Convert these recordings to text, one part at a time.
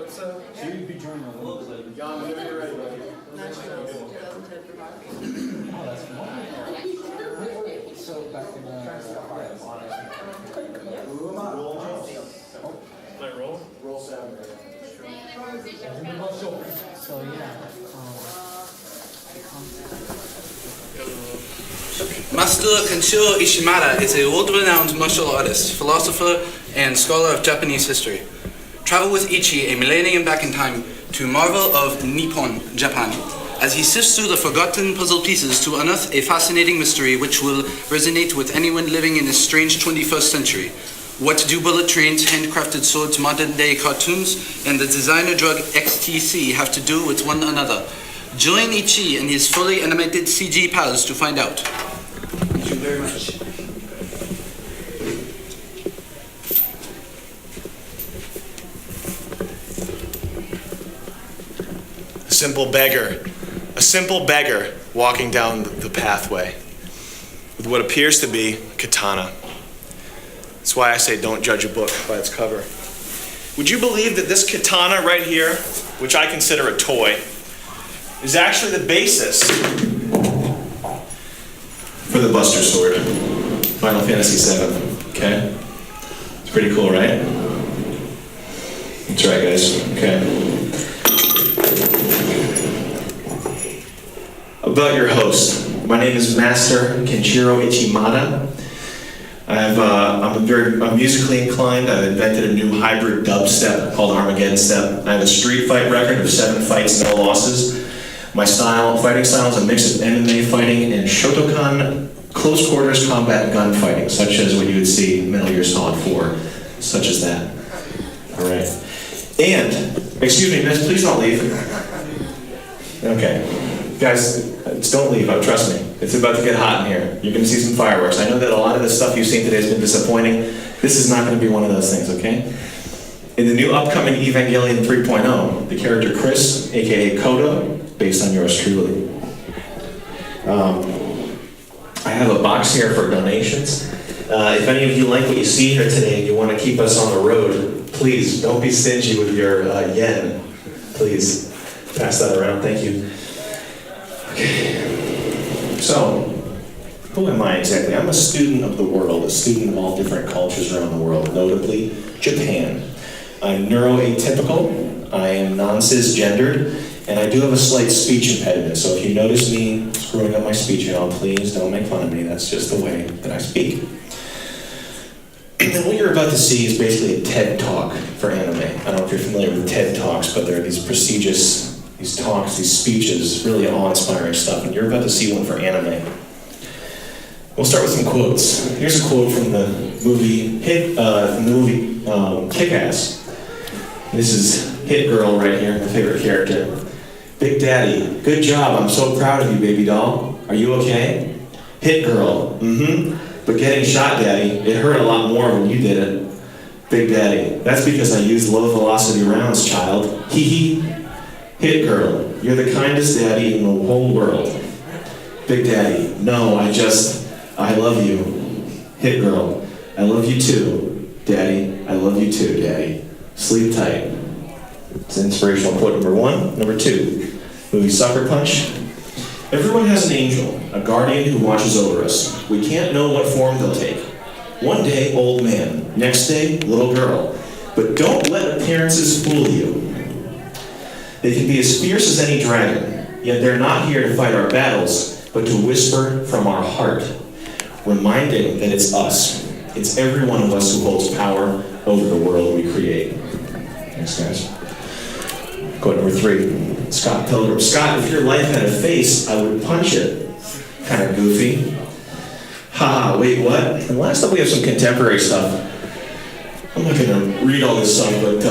So you'd be joining a little bit. John, whenever you're ready, buddy. Oh, that's wonderful. So back in Roll? Roll 7. so yeah. Master Kenshiro Ishimada is a world-renowned martial artist, philosopher, and scholar of Japanese history. Travel with Ichi a millennium back in time to marvel of Nippon, Japan, as he sifts through the forgotten puzzle pieces to unearth a fascinating mystery which will resonate with anyone living in this strange 21st century. What do bullet trains, handcrafted swords, modern-day cartoons, and the designer drug XTC have to do with one another? Join Ichi and his fully animated CG pals to find out. Thank you very much. A simple beggar walking down the pathway with what appears to be a katana. That's why I say don't judge a book by its cover. Would you believe that this katana right here, which I consider a toy, is actually the basis for the Buster Sword, Final Fantasy VII, okay? It's pretty cool, right? That's right, guys, okay. About your host, my name is Master Kenshiro Ichimada. I'm musically inclined. I've invented a new hybrid dubstep called Armageddon Step. I have a street fight record of 7 fights, no losses. My fighting style is a mix of MMA fighting and Shotokan close quarters combat gunfighting, such as what you would see in Metal Gear Solid 4, such as that. All right. And, excuse me, miss, please don't leave. Okay. Guys, don't leave, trust me. It's about to get hot in here. You're going to see some fireworks. I know that a lot of the stuff you've seen today has been disappointing. This is not going to be one of those things, okay? In the new upcoming Evangelion 3.0, the character Chris, aka Kodo, based on yours truly. I have a box here for donations. If any of you like what you see here today and you want to keep us on the road, please don't be stingy with your yen. Please pass that around. Thank you. Okay. So, who am I exactly? I'm a student of the world, a student of all different cultures around the world, notably Japan. I'm neuroatypical, I am non-cisgendered, and I do have a slight speech impediment, so if you notice me screwing up my speech at all, please don't make fun of me. That's just the way that I speak. And what you're about to see is basically a TED Talk for anime. I don't know if you're familiar with TED Talks, but they're these prestigious, these talks, these speeches, really awe-inspiring stuff, and you're about to see one for anime. We'll start with some quotes. Here's a quote from the movie Kick-Ass. This is Hit Girl right here, my favorite character. Big Daddy, good job, I'm so proud of you, baby doll. Are you okay? Hit Girl, but getting shot, Daddy, it hurt a lot more when you did it. Big Daddy, that's because I used low velocity rounds, child. Hee hee. Hit Girl, you're the kindest daddy in the whole world. Big Daddy, no, I love you. Hit Girl, I love you too. Daddy, I love you too, Daddy. Sleep tight. It's inspirational quote number 1. Number 2, movie Sucker Punch. Everyone has an angel, a guardian who watches over us. We can't know what form they'll take. One day, old man. Next day, little girl. But don't let appearances fool you. They can be as fierce as any dragon, yet they're not here to fight our battles, but to whisper from our heart, reminding that it's us. It's every one of us who holds power over the world we create. Thanks, guys. Quote number 3, Scott Pilgrim. Scott, if your life had a face, I would punch it. Kind of goofy. Haha, wait, what? And last up we have some contemporary stuff. I'm not going to read all this stuff, but,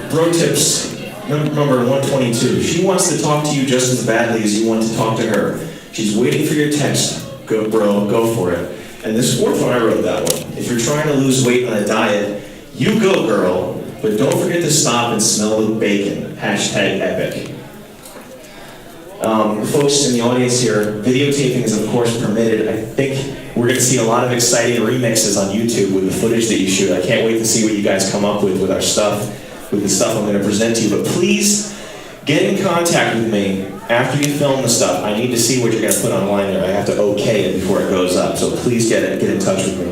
bro tips. Number 122. She wants to talk to you just as badly as you want to talk to her. She's waiting for your text. Go, bro, go for it. And this 4th one, I wrote that one. If you're trying to lose weight on a diet, you go, girl. But don't forget to stop and smell the bacon. #epic. Folks in the audience here, videotaping is of course permitted. I think we're going to see a lot of exciting remixes on YouTube with the footage that you shoot. I can't wait to see what you guys come up with our stuff. with the stuff I'm going to present to you, but please get in contact with me after you film the stuff. I need to see what you're going to put online there. I have to okay it before it goes up, so please get in touch with me.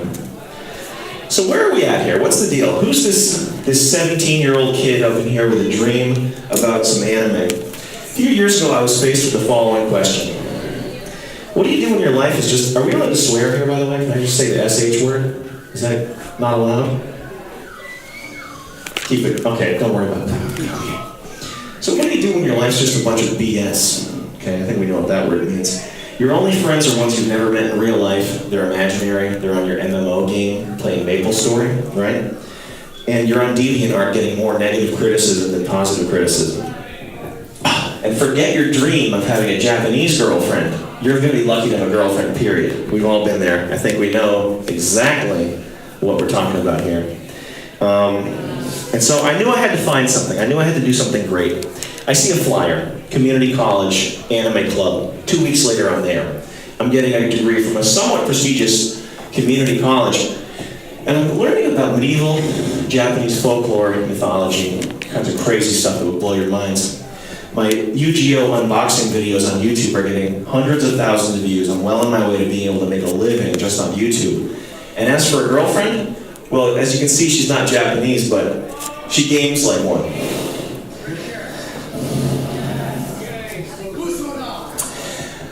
So where are we at here? What's the deal? Who's this 17-year-old kid up in here with a dream about some anime? A few years ago, I was faced with the following question. What do you do when your life is just... Are we allowed to swear here, by the way? Can I just say the SH word? Is that not allowed? Keep it... Okay, don't worry about that. Okay. So what do you do when your life's just a bunch of BS? Okay, I think we know what that word means. Your only friends are ones you've never met in real life. They're imaginary. They're on your MMO game, playing MapleStory, right? And you're on DeviantArt getting more negative criticism than positive criticism. And forget your dream of having a Japanese girlfriend. You're going to be lucky to have a girlfriend, period. We've all been there. I think we know exactly what we're talking about here. And so I knew I had to find something. I knew I had to do something great. I see a flyer, community college, anime club. 2 weeks later, I'm there. I'm getting a degree from a somewhat prestigious community college. And I'm learning about medieval Japanese folklore and mythology, kinds of crazy stuff that would blow your minds. My Yu-Gi-Oh! Unboxing videos on YouTube are getting hundreds of thousands of views. I'm well on my way to being able to make a living just on YouTube. And as for a girlfriend, well, as you can see, she's not Japanese, but she games like one.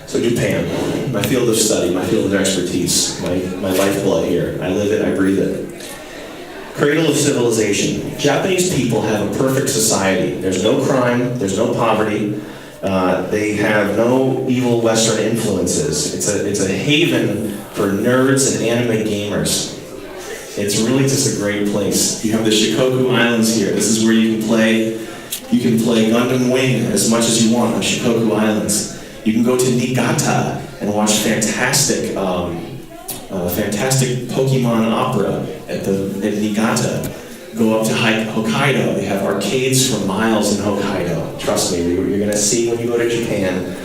So Japan, my field of study, my field of expertise, my lifeblood here. I live it, I breathe it. Cradle of civilization. Japanese people have a perfect society. There's no crime, there's no poverty. They have no evil Western influences. It's a haven for nerds and anime gamers. It's really just a great place. You have the Shikoku Islands here. This is where you can play Gundam Wing as much as you want on Shikoku Islands. You can go to Niigata and watch fantastic Pokemon opera at Niigata. Go up to Hokkaido. They have arcades for miles in Hokkaido. Trust me, you're going to see when you go to Japan.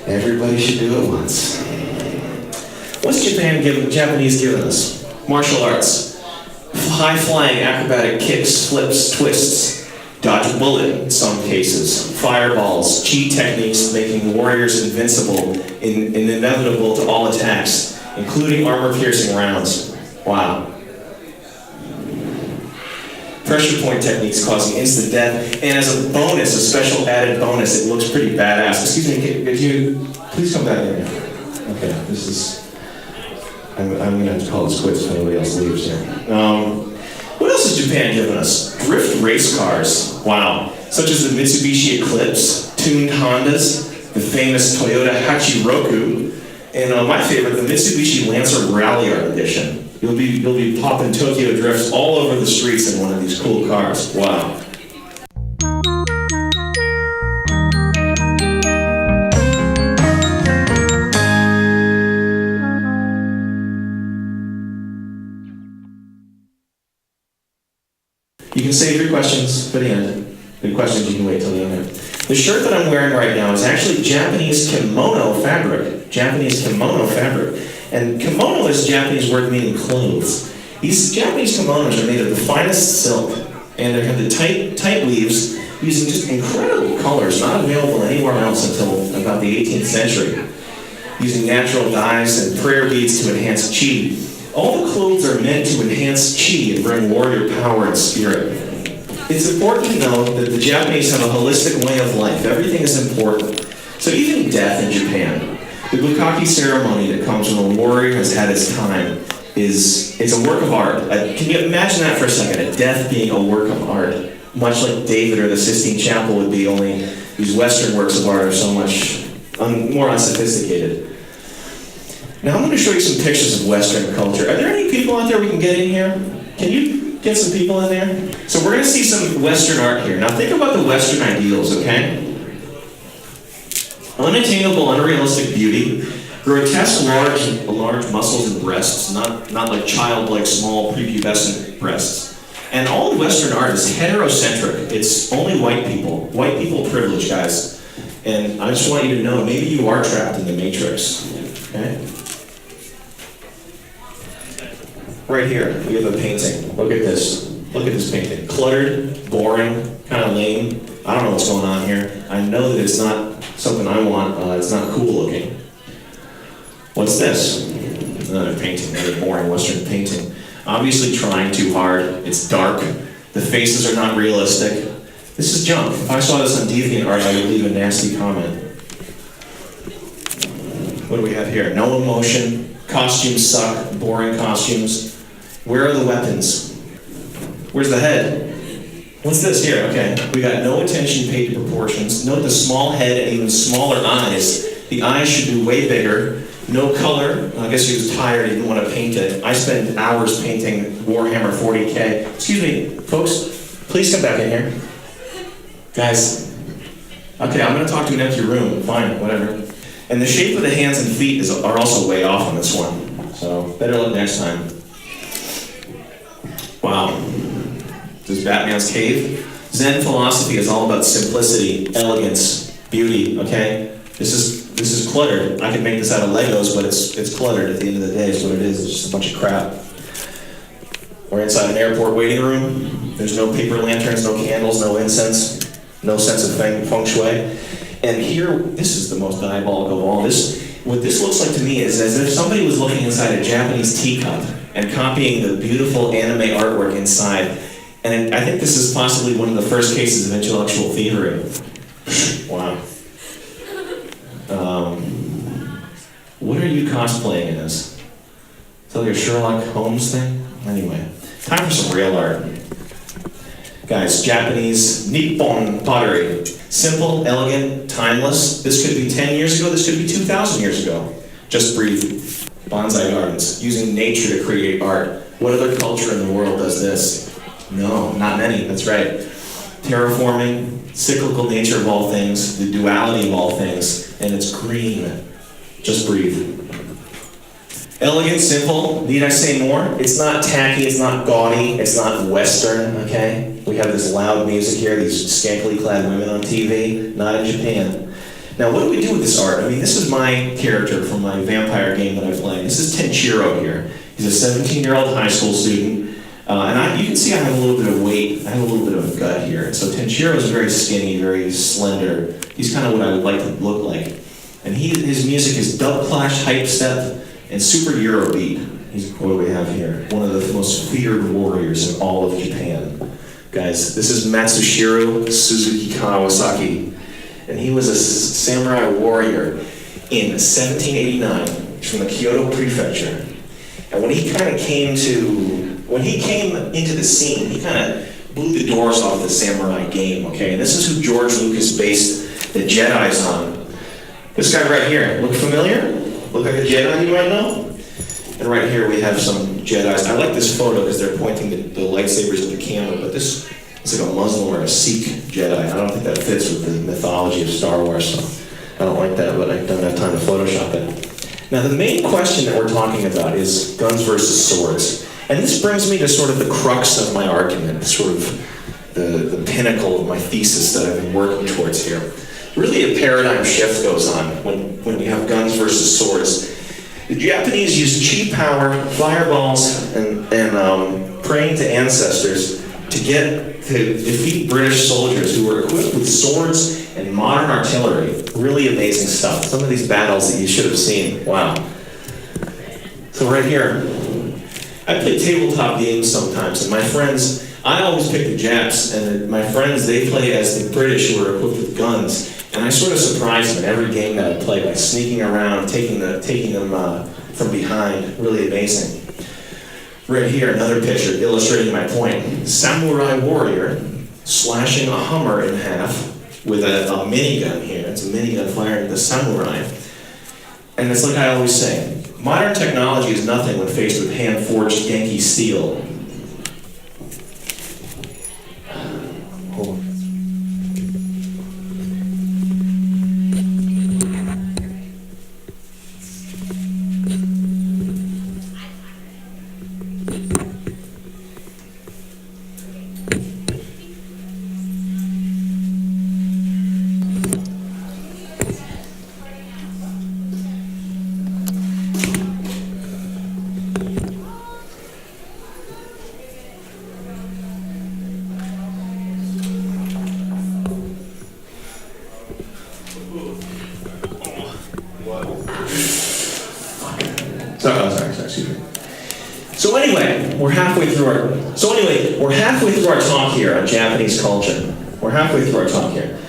Everybody should do it once. What's Japanese given us? Martial arts. High-flying acrobatic kicks, flips, twists. Dodge a bullet in some cases. Fireballs, cheat techniques making warriors invincible and inevitable to all attacks, including armor-piercing rounds. Wow. Pressure point techniques causing instant death, and as a bonus, a special added bonus, it looks pretty badass. Excuse me, could you please come back here? Okay, this is... I'm going to have to call this quits if anybody else leaves here. What else has Japan given us? Drift race cars. Wow. Such as the Mitsubishi Eclipse, tuned Hondas, the famous Toyota Hachiroku, and my favorite, the Mitsubishi Lancer Rally Art Edition. You'll be popping Tokyo drifts all over the streets in one of these cool cars. Wow. You can save your questions for the end. The questions you can wait till the end. The shirt that I'm wearing right now is actually Japanese kimono fabric. Japanese kimono fabric. And kimono is a Japanese word meaning clothes. These Japanese kimonos are made of the finest silk, and they have the tight weaves using just incredible colors, not available anywhere else until about the 18th century. Using natural dyes and prayer beads to enhance chi. All the clothes are meant to enhance chi and bring warrior power and spirit. It's important to know that the Japanese have a holistic way of life. Everything is important. So even death in Japan, the bukkake ceremony that comes when a warrior has had his time, it's a work of art. Can you imagine that for a second? A death being a work of art, much like David or the Sistine Chapel would be, only these Western works of art are so much more unsophisticated. Now I'm going to show you some pictures of Western culture. Are there any people out there we can get in here? Can you get some people in there? So we're going to see some Western art here. Now think about the Western ideals, okay? Unattainable, unrealistic beauty, grotesque large muscles and breasts, not like childlike small prepubescent breasts. And all Western art is heterocentric. It's only white people. White people privilege, guys. And I just want you to know, maybe you are trapped in the Matrix, okay? Right here, we have a painting. Look at this. Look at this painting. Cluttered, boring, kind of lame. I don't know what's going on here. I know that it's not something I want. It's not cool looking. What's this? Another painting, another boring Western painting. Obviously trying too hard. It's dark. The faces are not realistic. This is junk. If I saw this on DeviantArt, I would leave a nasty comment. What do we have here? No emotion. Costumes suck. Boring costumes. Where are the weapons? Where's the head? What's this here? Okay. We got no attention paid to proportions. Note the small head and even smaller eyes. The eyes should be way bigger. No color. I guess he was tired. He didn't want to paint it. I spent hours painting Warhammer 40K. Excuse me, folks. Please come back in here. Guys. Okay, I'm going to talk to an empty room. Fine, whatever. And the shape of the hands and feet are also way off on this one. So, better luck next time. Wow. This is Batman's cave. Zen philosophy is all about simplicity, elegance, beauty, okay? This is cluttered. I could make this out of Legos, but it's cluttered at the end of the day is what it is. It's just a bunch of crap. We're inside an airport waiting room. There's no paper lanterns, no candles, no incense, no sense of feng shui. And here, this is the most diabolical of all. What this looks like to me is as if somebody was looking inside a Japanese teacup and copying the beautiful anime artwork inside. And I think this is possibly one of the first cases of intellectual thievery. Wow. What are you cosplaying as? Is that like a Sherlock Holmes thing? Anyway, time for some real art. Guys, Japanese Nippon pottery. Simple, elegant, timeless. This could be 10 years ago, this could be 2,000 years ago. Just breathe. Bonsai gardens. Using nature to create art. What other culture in the world does this? No, not many, that's right. Terraforming, cyclical nature of all things, the duality of all things, and it's green. Just breathe. Elegant, simple, need I say more? It's not tacky, it's not gaudy, it's not Western, okay? We have this loud music here, these scantily clad women on TV, not in Japan. Now, what do we do with this art? I mean, this is my character from my vampire game that I play. This is Tenchiro here. He's a 17-year-old high school student. You can see I have a little bit of weight, I have a little bit of gut here. So Tenchiro is very skinny, very slender. He's kind of what I would like to look like. And his music is dub clash, hype step, and super Eurobeat. What do we have here? One of the most feared warriors in all of Japan. Guys, this is Matsushiro Suzuki Kawasaki. And he was a samurai warrior in 1789 from the Kyoto prefecture. And when he came into the scene, he kind of blew the doors off the samurai game, okay? And this is who George Lucas based the Jedis on. This guy right here, look familiar? Look like a Jedi you might know? And right here we have some Jedis. I like this photo because they're pointing the lightsabers at the camera, but this is like a Muslim or a Sikh Jedi. I don't think that fits with the mythology of Star Wars, so I don't like that, but I don't have time to Photoshop it. Now the main question that we're talking about is guns versus swords. And this brings me to sort of the crux of my argument, sort of the pinnacle of my thesis that I've been working towards here. Really a paradigm shift goes on when you have guns versus swords. The Japanese used cheap power, fireballs, and praying to ancestors to defeat British soldiers who were equipped with swords and modern artillery. Really amazing stuff. Some of these battles that you should have seen. Wow. So right here, I play tabletop games sometimes, and my friends, I always pick the Japs, and my friends, they play as the British who are equipped with guns. And I sort of surprise them in every game that I play by sneaking around, taking them from behind. Really amazing. Right here, another picture illustrating my point. Samurai warrior slashing a Hummer in half with a minigun here. It's a minigun firing at the samurai. And it's like I always say, modern technology is nothing when faced with hand-forged Yankee steel. Hold on. Sorry, excuse me. So anyway, we're halfway through our talk here on Japanese culture. We're halfway through our talk here.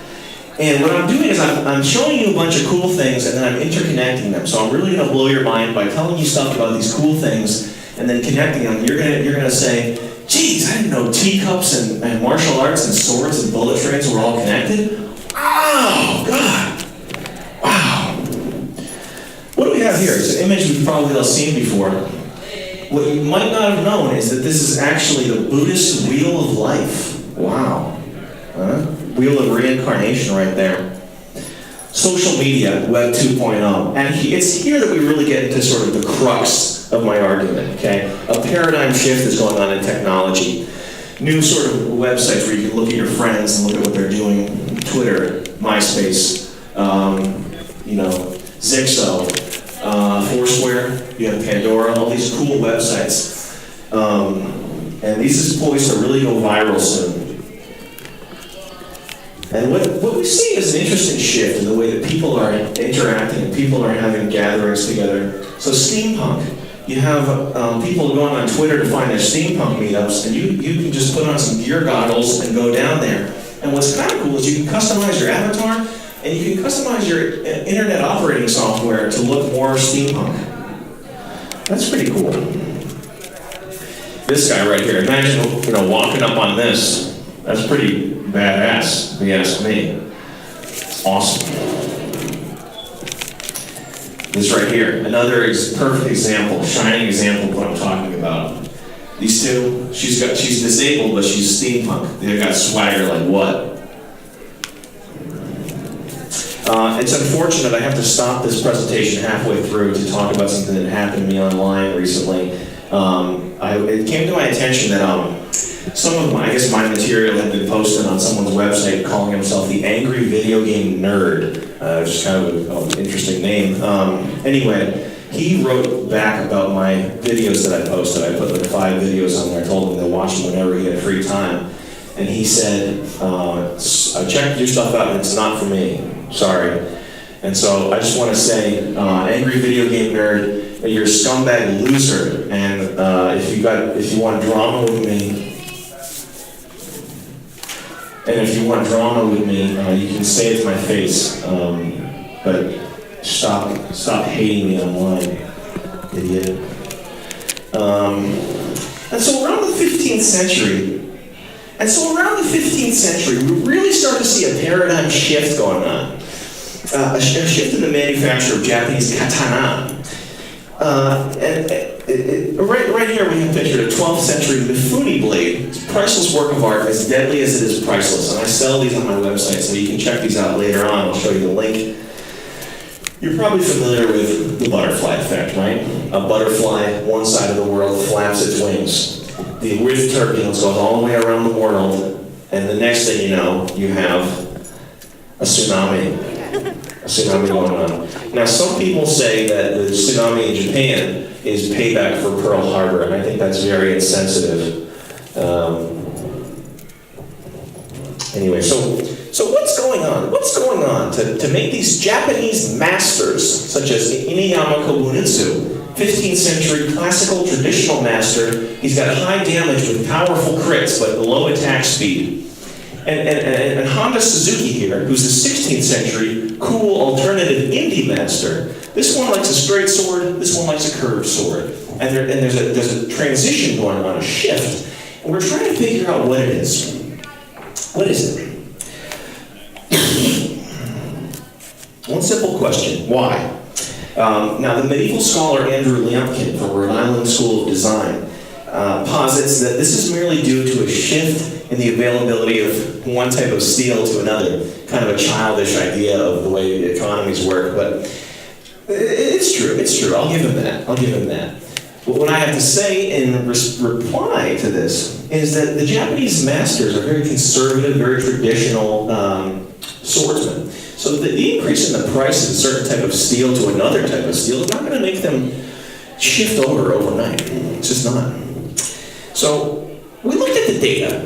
And what I'm doing is I'm showing you a bunch of cool things and then I'm interconnecting them. So I'm really going to blow your mind by telling you stuff about these cool things and then connecting them. You're gonna say, geez, I didn't know teacups and martial arts and swords and bullet trains were all connected. Oh, God. Wow. What do we have here? It's an image we've probably all seen before. What you might not have known is that this is actually the Buddhist wheel of life. Wow. Wheel of reincarnation right there. Social media, Web 2.0. And it's here that we really get into sort of the crux of my argument, okay? A paradigm shift is going on in technology. New sort of websites where you can look at your friends and look at what they're doing. Twitter, MySpace, Zixo, Foursquare, you have Pandora, all these cool websites. And these are poised to really go viral soon. And what we see is an interesting shift in the way that people are interacting and people are having gatherings together. So steampunk, you have people going on Twitter to find their steampunk meetups, and you can just put on some gear goggles and go down there. And what's kind of cool is you can customize your avatar, and you can customize your internet operating software to look more steampunk. That's pretty cool. This guy right here, imagine walking up on this. That's pretty badass, if you ask me. It's awesome. This right here, another perfect example, shining example of what I'm talking about. These two, she's disabled, but she's steampunk. They've got swagger like what? It's unfortunate I have to stop this presentation halfway through to talk about something that happened to me online recently. It came to my attention that some of my material had been posted on someone's website calling himself the Angry Video Game Nerd. Which is kind of an interesting name. Anyway, he wrote back about my videos that I posted. I put like 5 videos on there. I told him to watch them whenever he had free time. And he said, I checked your stuff out and it's not for me. Sorry. And so I just want to say, Angry Video Game Nerd, you're a scumbag loser. And if you want drama with me, you can say it to my face. But stop hating me online, idiot. And so around the 15th century, we really start to see a paradigm shift going on. A shift in the manufacture of Japanese katana. Right here we have pictured a 12th century Mifune blade. It's a priceless work of art, as deadly as it is priceless. And I sell these on my website, so you can check these out later on. I'll show you the link. You're probably familiar with the butterfly effect, right? A butterfly, one side of the world, flaps its wings. The wind turbulence goes all the way around the world, and the next thing you know, you have a tsunami. A tsunami going on. Now, some people say that the tsunami in Japan is payback for Pearl Harbor, and I think that's very insensitive. Anyway, so what's going on? What's going on to make these Japanese masters, such as Inuyama Kobunitsu, 15th century classical traditional master, he's got high damage with powerful crits, but low attack speed. And Honda Suzuki here, who's the 16th century cool alternative indie master. This one likes a straight sword, this one likes a curved sword. And there's a transition going on, a shift. And we're trying to figure out what it is. What is it? One simple question, why? Now, the medieval scholar Andrew Lyumpkin from Rhode Island School of Design posits that this is merely due to a shift in the availability of one type of steel to another. Kind of a childish idea of the way the economies work, but it's true, I'll give him that. But what I have to say in reply to this is that the Japanese masters are very conservative, very traditional swordsmen. So the increase in the price of a certain type of steel to another type of steel is not going to make them shift over overnight. It's just not. So we looked at the data.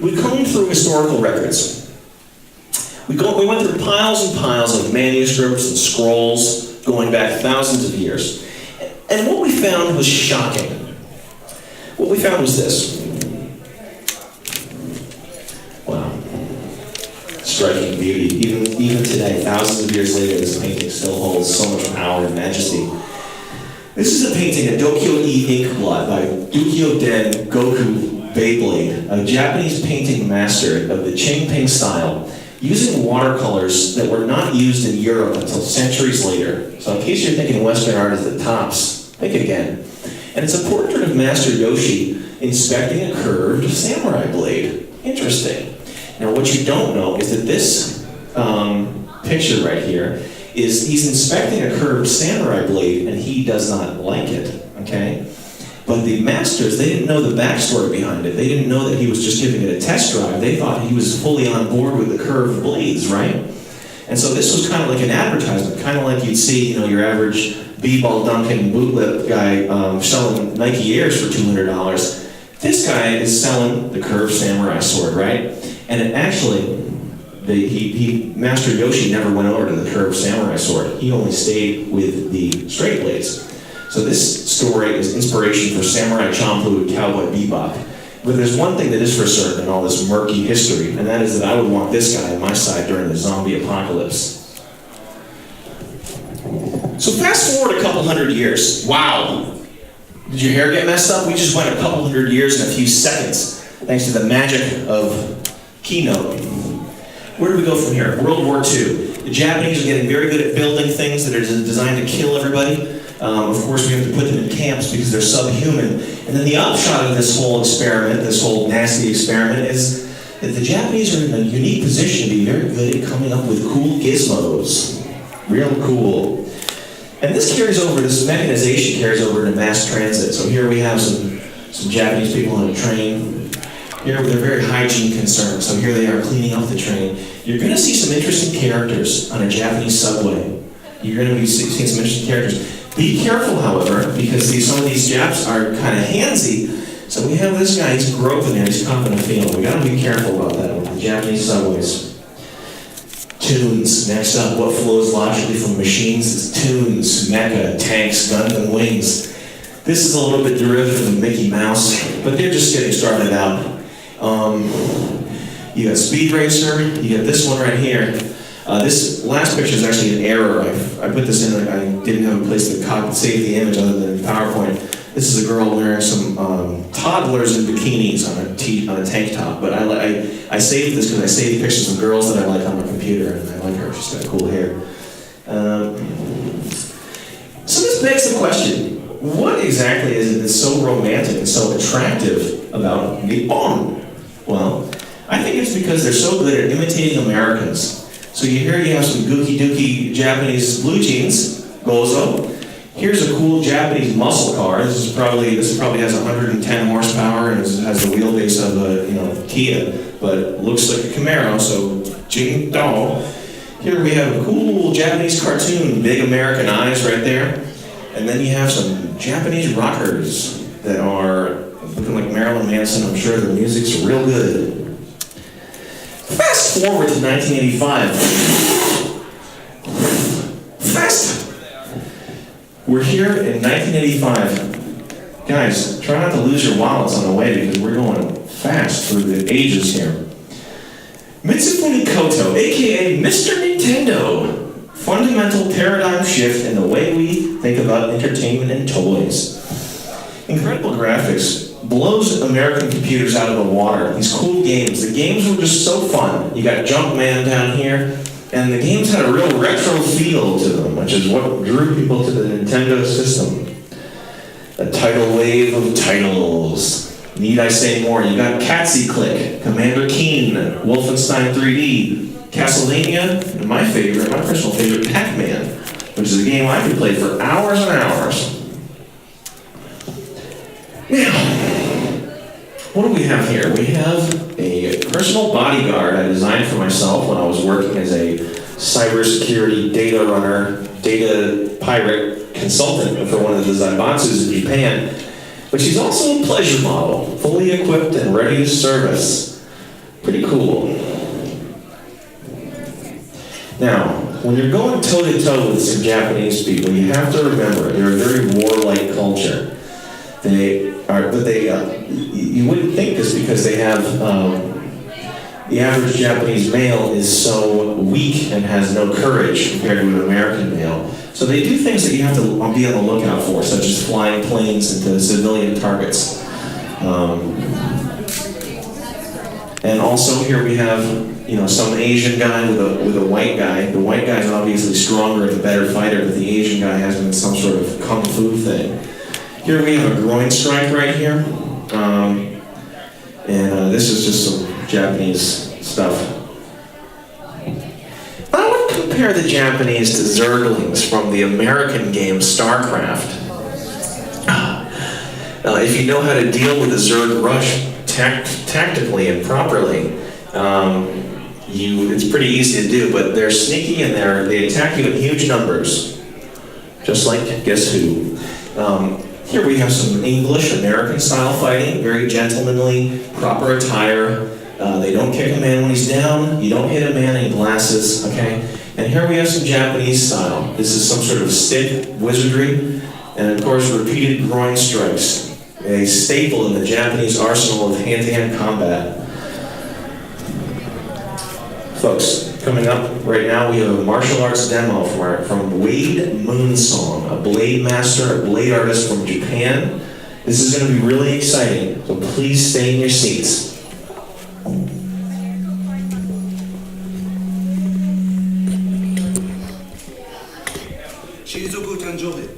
We combed through historical records. We went through piles and piles of manuscripts and scrolls going back thousands of years. And what we found was shocking. What we found was this. Wow. Striking beauty. Even today, thousands of years later, this painting still holds so much power and majesty. This is a painting, a Dokyo-e Inkblot by Ukyo-den Goku Beyblade, a Japanese painting master of the Changping style, using watercolors that were not used in Europe until centuries later. So in case you're thinking Western art is the tops, think again. And it's a portrait of Master Yoshi inspecting a curved samurai blade. Interesting. Now what you don't know is that this picture right here is he's inspecting a curved samurai blade and he does not like it, okay? But the masters, they didn't know the backstory behind it. They didn't know that he was just giving it a test drive. They thought he was fully on board with the curved blades, right? And so this was kind of like an advertisement, kind of like you'd see, you know, your average b-ball dunking bootlip guy selling Nike Airs for $200. This guy is selling the curved samurai sword, right? And it actually, Master Yoshi never went over to the curved samurai sword. He only stayed with the straight blades. So this story is inspiration for Samurai Champloo and Cowboy Bebop. But there's one thing that is for certain in all this murky history, and that is that I would want this guy on my side during the zombie apocalypse. So fast forward a couple hundred years. Wow. Did your hair get messed up? We just went a couple hundred years in a few seconds, thanks to the magic of Keynote. Where do we go from here? World War II. The Japanese are getting very good at building things that are designed to kill everybody. Of course, we have to put them in camps because they're subhuman. And then the upshot of this whole experiment, this whole nasty experiment, is that the Japanese are in a unique position to be very good at coming up with cool gizmos. Real cool. And this carries over, this mechanization carries over into mass transit. So here we have some Japanese people on a train. Here they're very hygiene concerned. So here they are cleaning up the train. You're going to see some interesting characters on a Japanese subway. You're going to be seeing some interesting characters. Be careful, however, because some of these Japs are kind of handsy. So we have this guy, he's groping there, he's cupping a field. We gotta be careful about that with the Japanese subways. Tunes, next up, what flows logically from machines is tunes, mecha, tanks, guns, and wings. This is a little bit derivative of Mickey Mouse, but they're just getting started out. You got Speed Racer, you got this one right here. This last picture is actually an error. I put this in, I didn't have a place to save the image other than PowerPoint. This is a girl wearing some toddlers in bikinis on a tank top, but I saved this because I saved pictures of girls that I like on my computer, and I like her, she's got cool hair. So this begs the question, what exactly is it that's so romantic and so attractive about Nippon? Well, I think it's because they're so good at imitating Americans. So you have some gooky dookie Japanese blue jeans, Gozo. Here's a cool Japanese muscle car. This probably has 110 horsepower and has the wheelbase of a Kia, but looks like a Camaro. So Jing Dao. Here we have a cool Japanese cartoon, big American eyes right there, and then you have some Japanese rockers that are looking like Marilyn Manson. I'm sure their music's real good. Fast forward to 1985. We're here in 1985. Guys, try not to lose your wallets on the way because we're going fast through the ages here. Mitsufumi Koto, aka Mr. Nintendo. Fundamental paradigm shift in the way we think about entertainment and toys. Incredible graphics. Blows American computers out of the water. These cool games. The games were just so fun. You got Jumpman down here, and the games had a real retro feel to them, which is what drew people to the Nintendo system. A tidal wave of titles. Need I say more? You got Catsy Click, Commander Keen, Wolfenstein 3D, Castlevania, and my personal favorite, Pac-Man, which is a game I could play for hours and hours. Now, what do we have here? We have a personal bodyguard I designed for myself when I was working as a cybersecurity data runner, data pirate consultant for one of the Zaibatsus in Japan. But she's also a pleasure model, fully equipped and ready to service. Pretty cool. Now, when you're going toe-to-toe with some Japanese people, you have to remember they're a very warlike culture. You wouldn't think this because they have, the average Japanese male is so weak and has no courage compared to an American male. So they do things that you have to be on the lookout for, such as flying planes into civilian targets. And also here we have, some Asian guy with a white guy. The white guy is obviously stronger and a better fighter, but the Asian guy has been some sort of kung fu thing. Here we have a groin strike right here. This is just some Japanese stuff. I would compare the Japanese to Zerglings from the American game StarCraft. If you know how to deal with a Zerg rush tactically and properly, it's pretty easy to do, but they're sneaky and they attack you in huge numbers. Just like Guess Who. Here we have some English, American style fighting, very gentlemanly, proper attire. They don't kick a man when he's down. You don't hit a man in glasses, okay? And here we have some Japanese style. This is some sort of stick wizardry, and of course repeated groin strikes, a staple in the Japanese arsenal of hand-to-hand combat. Folks, coming up right now, we have a martial arts demo from Wade Moonsong, a blade master, a blade artist from Japan. This is going to be really exciting, so please stay in your seats. Shizuku Tanjobi.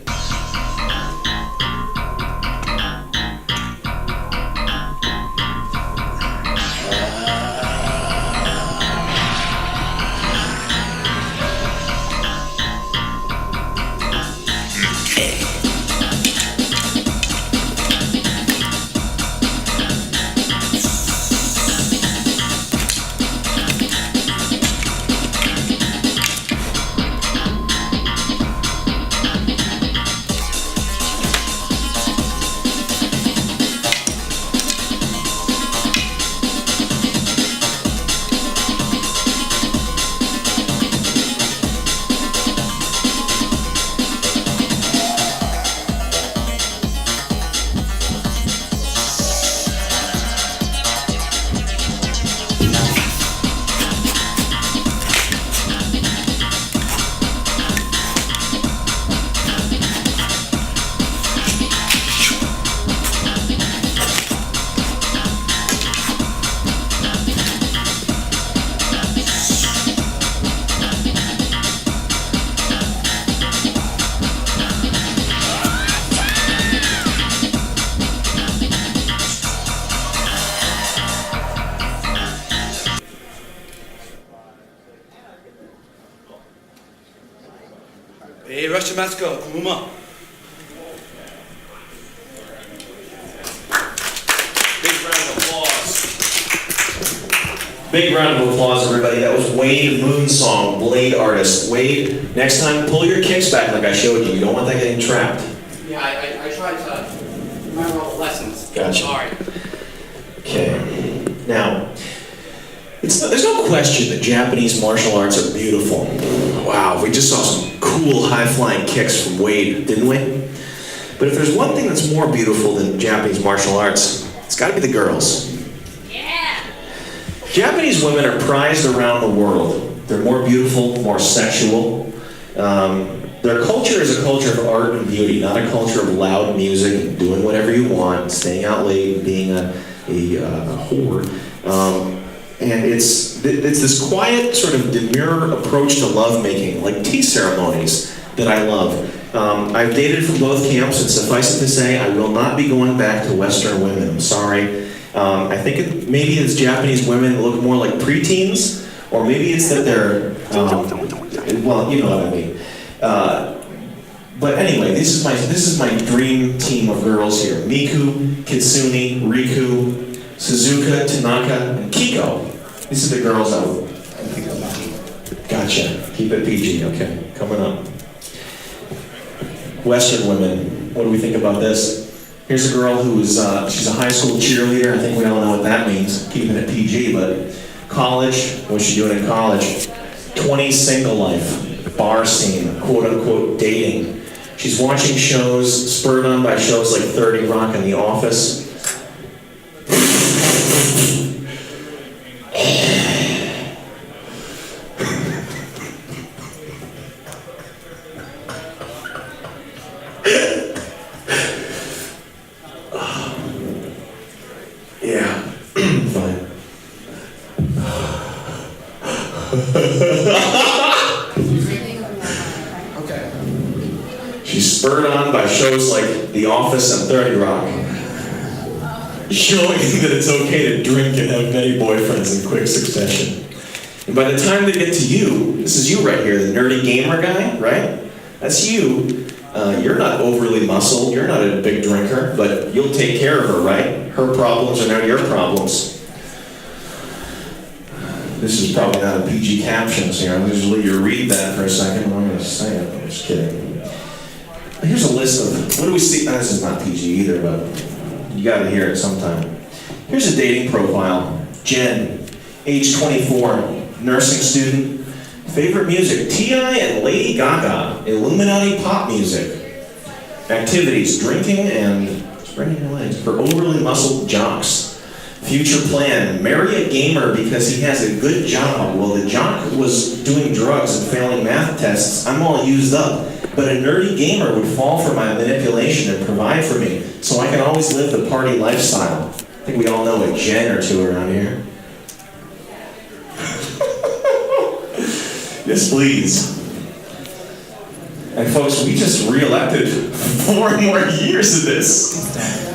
Hey, Rashimatsuko, Kumuma. Big round of applause. Big round of applause, everybody. That was Wade Moonsong, blade artist. Wade, next time pull your kicks back like I showed you. You don't want that getting trapped. Yeah, I tried to remember all the lessons. Gotcha. Sorry. Okay. Now, there's no question that Japanese martial arts are beautiful. Wow, we just saw some cool high-flying kicks from Wade, didn't we? But if there's one thing that's more beautiful than Japanese martial arts, it's got to be the girls. Yeah. Japanese women are prized around the world. They're more beautiful, more sexual. Their culture is a culture of art and beauty, not a culture of loud music and doing whatever you want, staying out late, being a whore. And it's this quiet, sort of demure approach to lovemaking, like tea ceremonies, that I love. I've dated from both camps, and suffice it to say, I will not be going back to Western women. I'm sorry. I think maybe it's Japanese women look more like preteens, or maybe it's that they're, well, you know what I mean. But anyway, this is my dream team of girls here: Miku, Kitsune, Riku, Suzuka, Tanaka, and Kiko. These are the girls I would think about. Gotcha. Keep it PG. Okay, coming up. Western women. What do we think about this? Here's a girl who's she's a high school cheerleader. I think we all know what that means. Keeping it PG, but college. What's she doing in college? 20 single life. bar scene, quote-unquote dating. She's watching shows, spurred on by shows like 30 Rock and The Office. Yeah, fine. Okay. She's spurred on by shows like The Office and 30 Rock, showing that it's okay to drink and have many boyfriends in quick succession. And by the time they get to you, this is you right here, the nerdy gamer guy, right? That's you. You're not overly muscled, you're not a big drinker, but you'll take care of her, right? Her problems are now your problems. This is probably not a PG captions here. I'm just let you read that for a second. I'm going to say it. I'm just kidding. Here's a list of, what do we see? This is not PG either, but you got to hear it sometime. Here's a dating profile. Jen, age 24, nursing student. Favorite music, T.I. and Lady Gaga. Illuminati pop music. Activities, drinking and spreading your legs for overly muscled jocks. Future plan, marry a gamer because he has a good job. Well, the jock was doing drugs and failing math tests. I'm all used up. But a nerdy gamer would fall for my manipulation and provide for me, so I can always live the party lifestyle. I think we all know a Jen or two around here. Yes, please. And folks, we just re-elected 4 more years of this.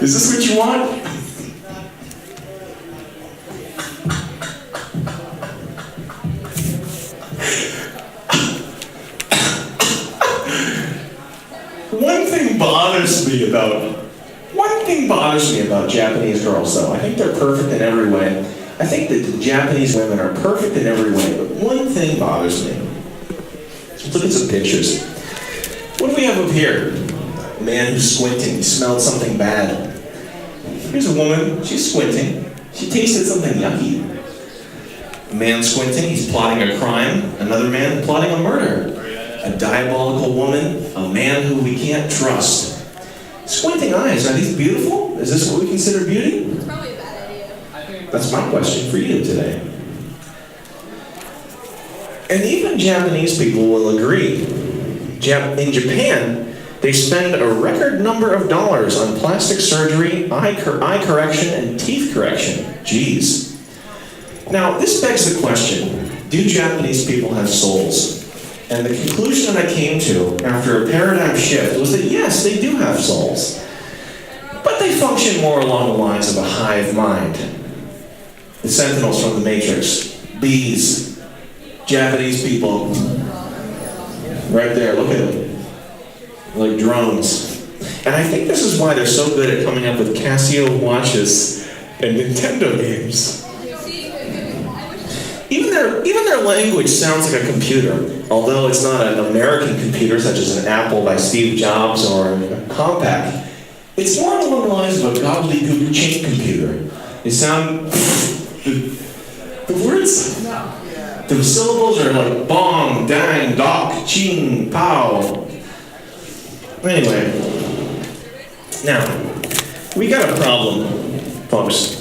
Is this what you want? One thing bothers me about Japanese girls, though. I think they're perfect in every way. I think that the Japanese women are perfect in every way, but one thing bothers me. Let's look at some pictures. What do we have up here? A man who's squinting. He smelled something bad. Here's a woman. She's squinting. She tasted something yucky. A man squinting. He's plotting a crime. Another man plotting a murder. A diabolical woman. A man who we can't trust. Squinting eyes, are these beautiful? Is this what we consider beauty? It's probably a bad idea. That's my question for you today. And even Japanese people will agree. In Japan, they spend a record number of dollars on plastic surgery, eye correction, and teeth correction. Jeez. Now, this begs the question, do Japanese people have souls? And the conclusion that I came to after a paradigm shift was that yes, they do have souls. But they function more along the lines of a hive mind. The sentinels from the Matrix, bees, Japanese people. Right there, look at them. Like drones. And I think this is why they're so good at coming up with Casio watches and Nintendo games. Even their language sounds like a computer, although it's not an American computer such as an Apple by Steve Jobs or a Compaq. It's more along the lines of a gobbledygook chain computer. They sound... the words... The syllables are like bong, dang, dock, ching, pow. Anyway. Now, we got a problem, folks.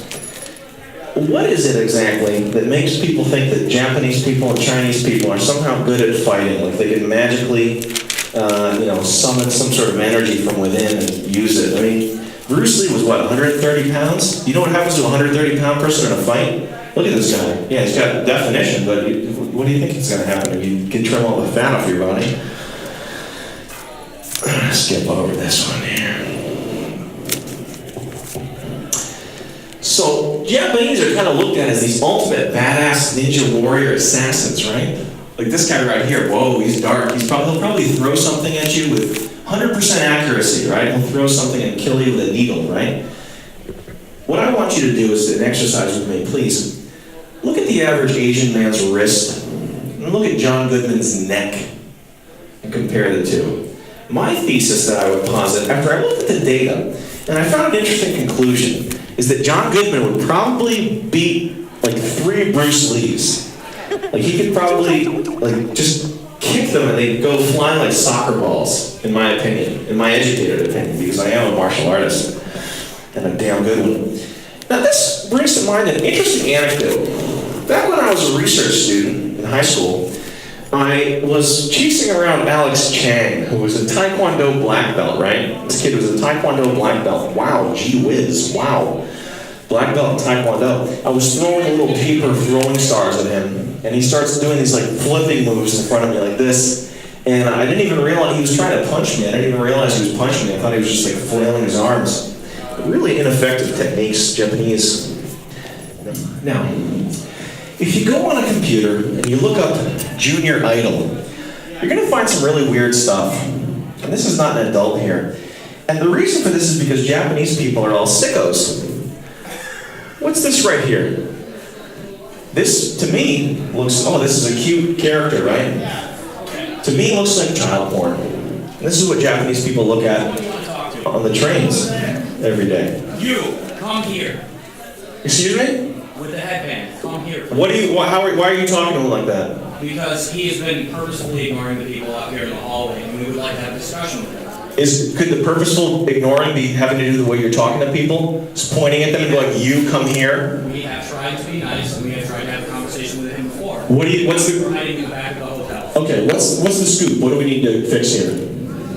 What is it exactly that makes people think that Japanese people and Chinese people are somehow good at fighting? Like they can magically, summon some sort of energy from within and use it. I mean, Bruce Lee was what, 130 pounds? You know what happens to a 130-pound person in a fight? Look at this guy. Yeah, he's got definition, but what do you think is going to happen if you can trim all the fat off your body? Skip over this one here. So, Japanese are kind of looked at as these ultimate badass ninja warrior assassins, right? Like this guy right here, whoa, he's dark. He'll probably throw something at you with 100% accuracy, right? He'll throw something and kill you with a needle, right? What I want you to do is an exercise with me, please. Look at the average Asian man's wrist, and look at John Goodman's neck, and compare the two. My thesis that I would posit, after I looked at the data, and I found an interesting conclusion, is that John Goodman would probably beat like 3 Bruce Lees. Like he could probably just kick them and they'd go flying like soccer balls, in my opinion, in my educated opinion, because I am a martial artist, and a damn good one. Now this brings to mind an interesting anecdote. Back when I was a research student in high school, I was chasing around Alex Chang, who was a Taekwondo black belt, right? This kid was a Taekwondo black belt. Wow, gee whiz, wow. Black belt in Taekwondo. I was throwing little paper throwing stars at him, and he starts doing these like flipping moves in front of me like this, and I didn't even realize he was trying to punch me. I didn't even realize he was punching me. I thought he was just like flailing his arms. Really ineffective techniques, Japanese. Now, if you go on a computer and you look up Junior Idol, you're gonna find some really weird stuff. And this is not an adult here. And the reason for this is because Japanese people are all sickos. What's this right here? This, to me, looks, oh, this is a cute character, right? To me, looks like child porn. And this is what Japanese people look at on the trains every day. You, come here. Excuse me? With the headband, come here. Why are you talking to him like that? Because he has been purposefully ignoring the people out here in the hallway, and we would like to have a discussion with him. Could the purposeful ignoring be having to do with the way you're talking to people? Just pointing at them and going, you come here? We have tried to be nice, and we have tried to have a conversation with him before. We're hiding in the back of the hotel. Okay, what's the scoop? What do we need to fix here?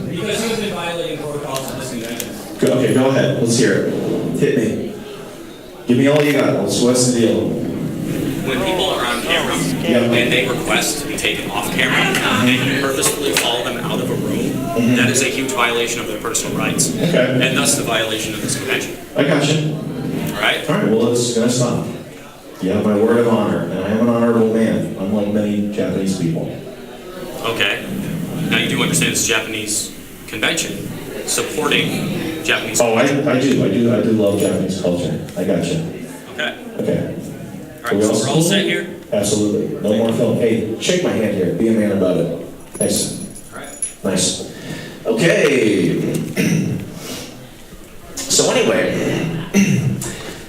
Because he has been violating protocols of this convention. Okay, go ahead. Let's hear it. Hit me. Give me all you got. What's the deal? When people are on camera Yeah. and they request to be taken off camera and you purposefully follow them out of a room, that is a huge violation of their personal rights. Okay. And thus the violation of this convention. I got you. Alright? All right, well, it's going to stop. You have my word of honor, and I am an honorable man, unlike many Japanese people. Okay. Now you do understand it's a Japanese convention supporting Japanese Oh, I culture. do love Japanese culture. I got you. Okay. Okay. Alright, so we're all set here? Absolutely. No more film. Hey, shake my hand here. Be a man about it. Nice. Alright. Nice. Okay. So anyway,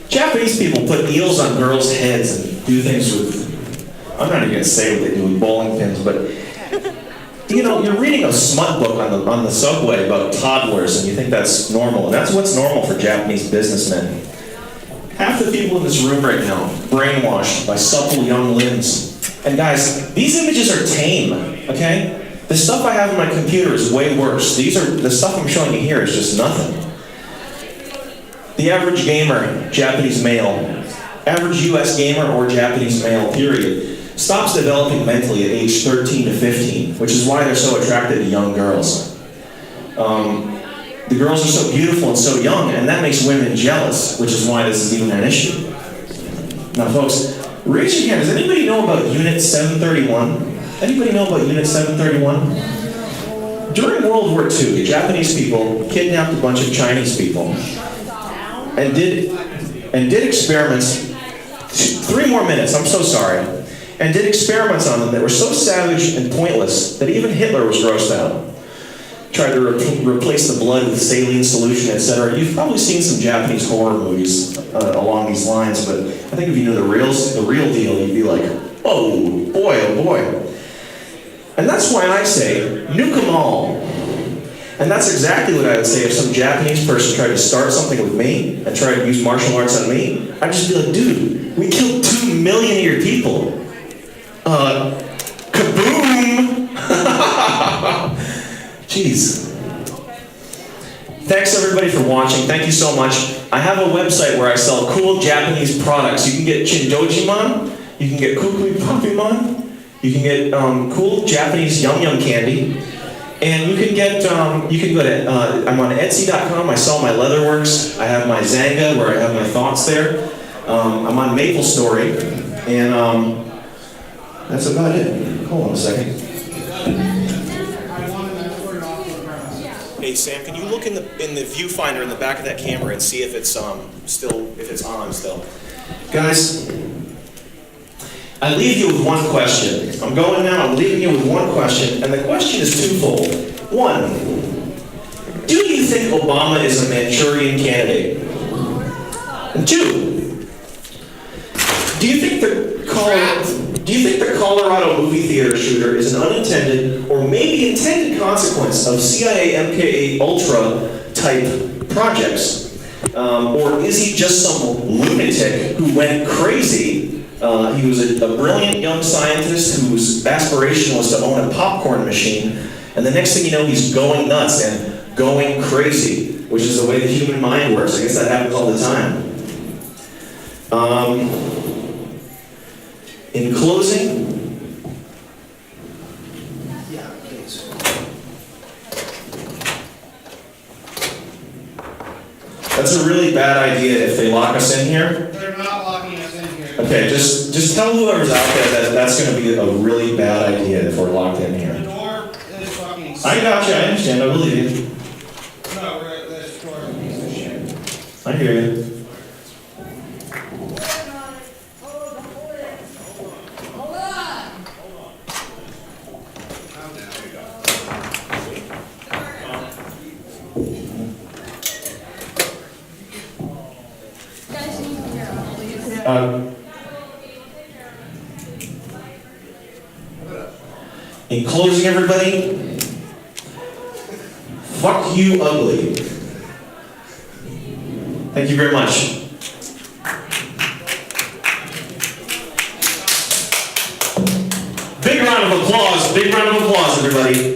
Japanese people put eels on girls' heads and do things with, I'm not even going to say what they do with bowling pins, but you know, you're reading a smut book on the subway about toddlers and you think that's normal, and that's what's normal for Japanese businessmen. Half the people in this room right now, brainwashed by supple young limbs. And guys, these images are tame, okay? The stuff I have on my computer is way worse. The stuff I'm showing you here is just nothing. The average gamer, Japanese male, average US gamer or Japanese male, period, stops developing mentally at age 13 to 15, which is why they're so attracted to young girls. The girls are so beautiful and so young, and that makes women jealous, which is why this is even an issue. Now folks, raise your hand. Does anybody know about Unit 731? Anybody know about Unit 731? During World War II, the Japanese people kidnapped a bunch of Chinese people and did experiments. 3 more minutes, I'm so sorry. And did experiments on them that were so savage and pointless that even Hitler was grossed out. Tried to replace the blood with saline solution, etc. You've probably seen some Japanese horror movies along these lines, but I think if you knew the real deal, you'd be like, oh boy. And that's why I say, nuke them all. And that's exactly what I would say if some Japanese person tried to start something with me and tried to use martial arts on me. I'd just be like, dude, we killed 2 million of your people. Kaboom! Jeez. Thanks everybody for watching. Thank you so much. I have a website where I sell cool Japanese products. You can get Chindojiman, you can get Kukui Papimon, you can get cool Japanese Yum Yum candy, and you can get, you can go to, I'm on Etsy.com, I sell my Leatherworks, I have my Zanga where I have my thoughts there. I'm on MapleStory, and that's about it. Hold on a second. Hey Sam, can you look in the viewfinder in the back of that camera and see if it's on still? Guys, I leave you with one question. I'm going now, I'm leaving you with one question, and the question is twofold. 1, do you think Obama is a Manchurian candidate? And 2, do you think the Colorado movie theater shooter is an unintended or maybe intended consequence of CIA MK Ultra type projects? Or is he just some lunatic who went crazy? He was a brilliant young scientist whose aspiration was to own a popcorn machine, and the next thing you know, he's going nuts and going crazy, which is the way the human mind works. I guess that happens all the time. In closing, that's a really bad idea if they lock us in here. They're not locking us in here. Okay, just tell whoever's out there that that's going to be a really bad idea if we're locked in The here. door is fucking. I got you, I understand, I believe you. No, this door is a piece of shit. I hear you. In closing, everybody, fuck you ugly. Thank you very much. Big round of applause, everybody.